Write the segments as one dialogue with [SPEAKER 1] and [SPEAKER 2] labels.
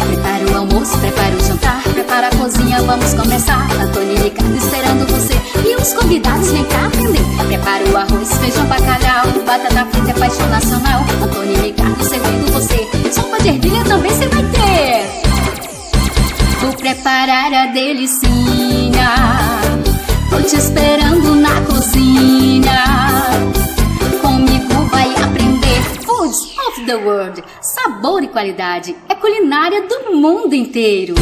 [SPEAKER 1] Prepara o almoço, prepara o jantar, prepara a cozinha, vamos começar. Antônio e Ricardo esperando você e os convidados vem cá aprender. Prepara o arroz, feijão, bacalhau, batata frita é paixão nacional. Antônio e Ricardo servindo você, sopa de ervilha também você vai ter. Vou preparar a delicinha, tô te esperando na cozinha. Comigo vai aprender Foods of the World. Sabor e qualidade é culinária do mundo inteiro.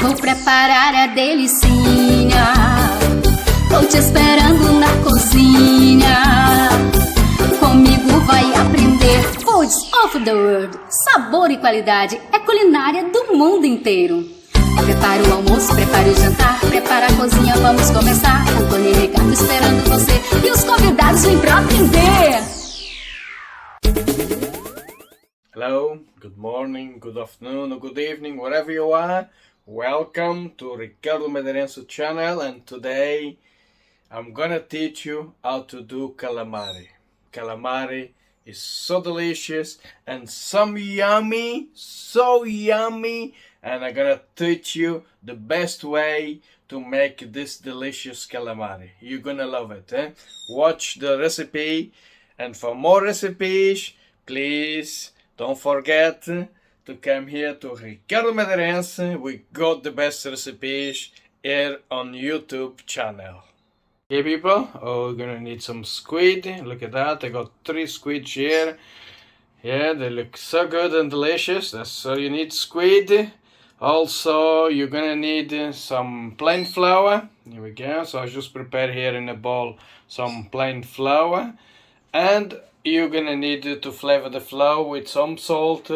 [SPEAKER 1] Vou preparar a delicinha, tô te esperando na cozinha. Comigo vai aprender Foods of the World. Sabor e qualidade é culinária do mundo inteiro. Prepara o almoço, prepara o jantar, prepara a cozinha, vamos começar. Antônio e Ricardo esperando você e os convidados vêm pra aprender.
[SPEAKER 2] Hello, good morning, good afternoon or good evening, wherever you are. Welcome to Ricardo Madeirense channel, and today I'm gonna teach you how to do calamari. Calamari is so delicious and so yummy, and I'm gonna teach you the best way to make this delicious calamari. You're gonna love it, eh? Watch the recipe, and for more recipes, please don't forget to come here to Ricardo Madeirense. We got the best recipes here on YouTube channel. Okay people, we're gonna need some squid. Look at that, I got 3 squids here. Yeah, they look so good and delicious. So you need squid. Also, you're gonna need some plain flour. Here we go. So I just prepared here in a bowl some plain flour. And you're gonna need to flavor the flour with some salt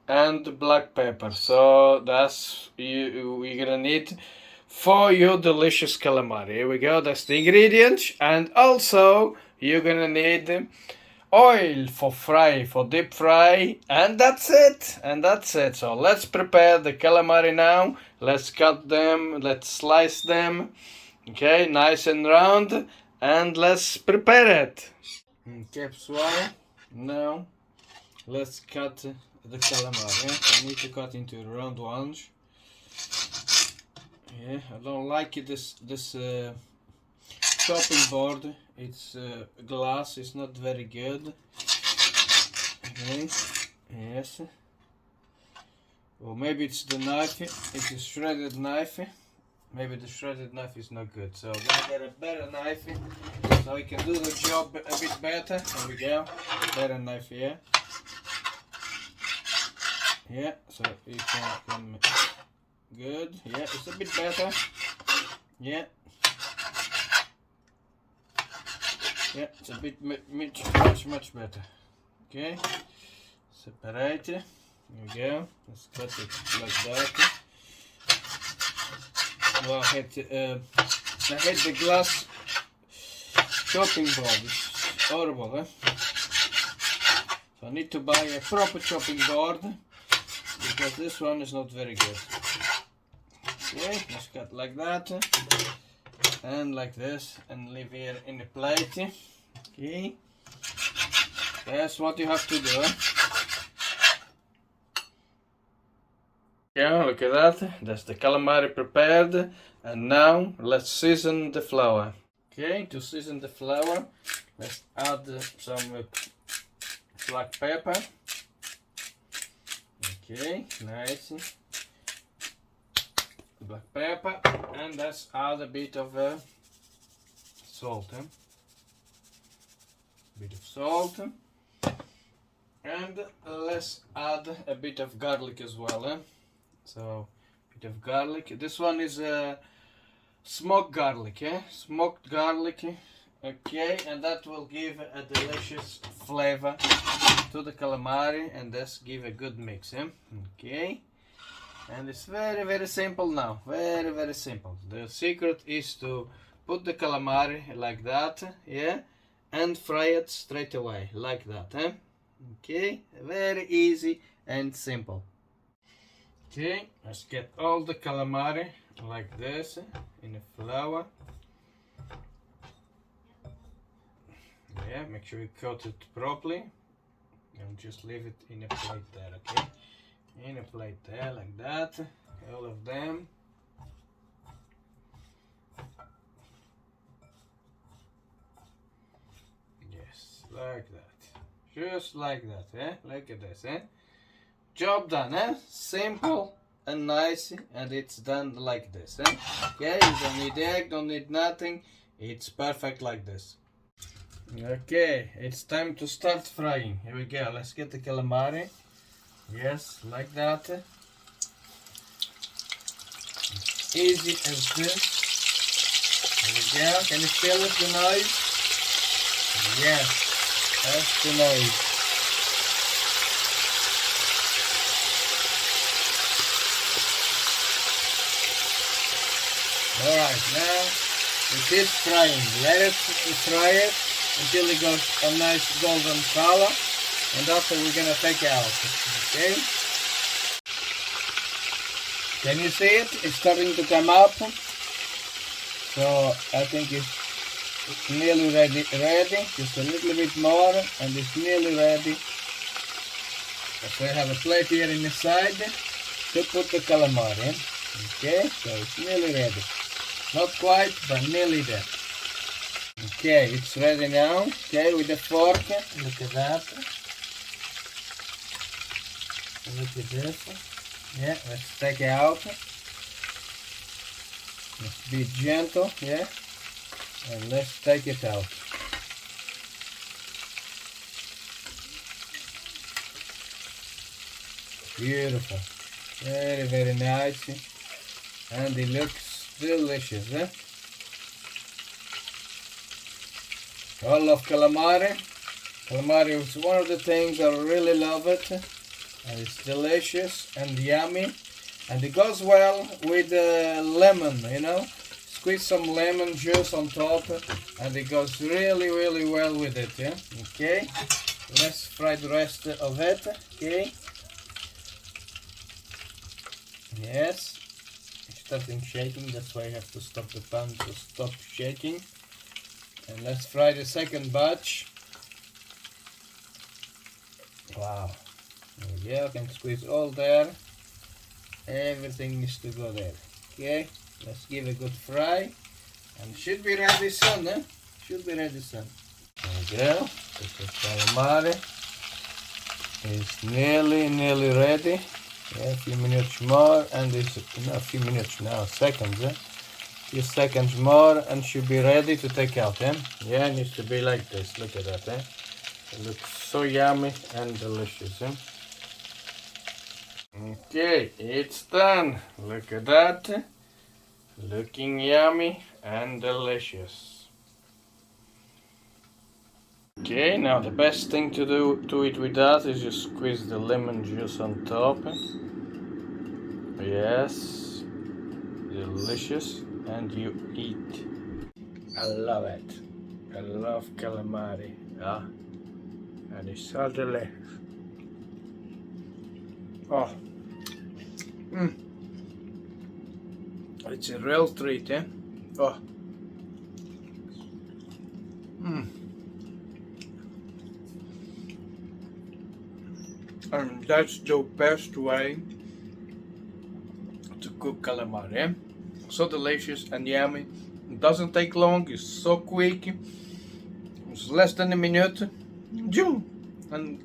[SPEAKER 2] and black pepper. So that's you're gonna need for your delicious calamari. Here we go, that's the ingredients. And also you're gonna need oil for deep fry, and that's it. So let's prepare the calamari now. Let's cut them, let's slice them, okay, nice and round, and let's prepare it. Okay, so now let's cut the calamari. I need to cut into round ones. Yeah, I don't like this chopping board. It's glass. It's not very good. Okay. Yes. Or maybe it's the knife. It's a shredded knife. Maybe the shredded knife is not good. So I'm gonna get a better knife so we can do the job a bit better. There we go. Better knife here. Yeah. So you can come good. Yeah, it's a bit better. Yeah. Yeah, it's a bit much better. Okay, separate. Here we go. Let's cut it like that. Well, I hate the glass chopping board. It's horrible, eh? So I need to buy a proper chopping board because this one is not very good. Okay, let's cut like that. And like this, and leave here in the plate. Okay, that's what you have to do. Yeah, look at that. That's the calamari prepared, and now let's season the flour. Okay, to season the flour, let's add some black pepper. Okay, nice. Black pepper, and let's add a bit of salt. Bit of salt, and let's add a bit of garlic as well. So, bit of garlic. This one is smoked garlic. Smoked garlic. Okay, and that will give a delicious flavor to the calamari, and that's give a good mix. Okay. And it's very simple now, very simple. The secret is to put the calamari like that, yeah, and fry it straight away, like that, okay, very easy and simple. Okay, let's get all the calamari like this in the flour. Yeah, make sure you coat it properly. And just leave it in a plate there, okay? In a plate there, like that. All of them. Yes, like that. Just like that, eh? Look at this, eh? Job done, eh? Simple and nice, and it's done like this, eh? Okay, you don't need egg, don't need nothing. It's perfect like this. Okay, it's time to start frying. Here we go. Let's get the calamari. Yes, like that. Easy as this. Here we go. Can you feel it, the noise? Yes, that's the noise. Alright, now it is frying. Let it fry it until it goes a nice golden color, and after we're gonna take it out. Okay? Can you see it? It's starting to come up. So I think it's nearly ready. Just a little bit more, and it's nearly ready. So I have a plate here in the side to put the calamari in. Okay, so it's nearly ready. Not quite, but nearly there. Okay, it's ready now. Okay, with the fork. Look at that. Look at this. Yeah, let's take it out. Let's be gentle, yeah. And let's take it out. Beautiful. Very, very nice. And it looks delicious, eh? I love calamari. Calamari is one of the things I really love it. And it's delicious and yummy. And it goes well with lemon, you know. Squeeze some lemon juice on top. And it goes really, really well with it, yeah? Okay. Let's fry the rest of it, okay? Yes. Starting shaking, that's why I have to stop the pan to stop shaking. And let's fry the second batch. Wow, there we go. I can squeeze all there. Everything needs to go there. Okay, let's give a good fry, and should be ready soon, eh? Should be ready soon. There we go. This is calamari. It's nearly ready. Yeah, a few minutes more, and it's a few minutes now, seconds, eh? A few seconds more, and should be ready to take out, eh? Yeah, it needs to be like this. Look at that, eh? It looks so yummy and delicious, eh? Okay, it's done. Look at that. Looking yummy and delicious. Okay, now the best thing to do to it with that is just squeeze the lemon juice on top. Yes, delicious, and you eat. I love it. I love calamari. Ah, and it's so delicious. Oh, it's a real treat, eh? Oh. And that's the best way to cook calamari, eh? So delicious and yummy. It doesn't take long, it's so quick. It's less than a minute. And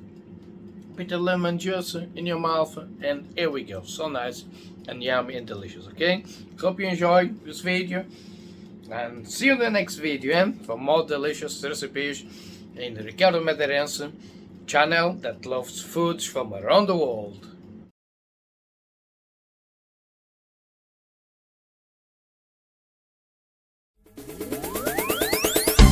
[SPEAKER 2] put the lemon juice in your mouth, and here we go. So nice and yummy and delicious, okay? Hope you enjoy this video, and see you in the next video, eh? For more delicious recipes in the Ricardo Madeirense channel that loves foods from around the world.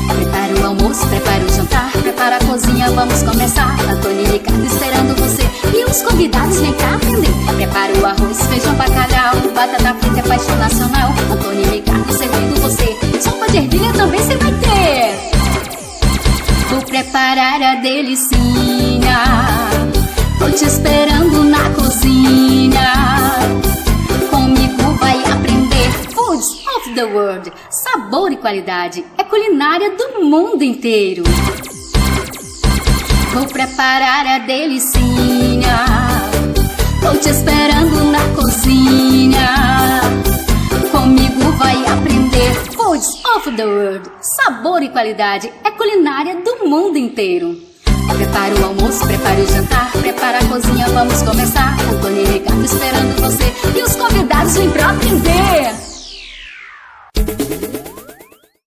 [SPEAKER 1] Prepara o almoço, prepara o jantar, prepara a cozinha, vamos começar. Antônio e Ricardo esperando você, e os convidados vem cá aprender. Prepara o arroz, feijão, bacalhau, batata frita é paixão nacional. Antônio e Ricardo servindo você, sopa de ervilha também você vai ter. Vou preparar a delicinha, tô te esperando na cozinha. Comigo vai aprender Foods of the World. Sabor e qualidade é culinária do mundo inteiro. Vou preparar a delicinha, tô te esperando na cozinha. Comigo vai aprender Foods of the World. Sabor e qualidade é culinária do mundo inteiro. Prepara o almoço, prepara o jantar, prepara a cozinha, vamos começar. Antônio e Ricardo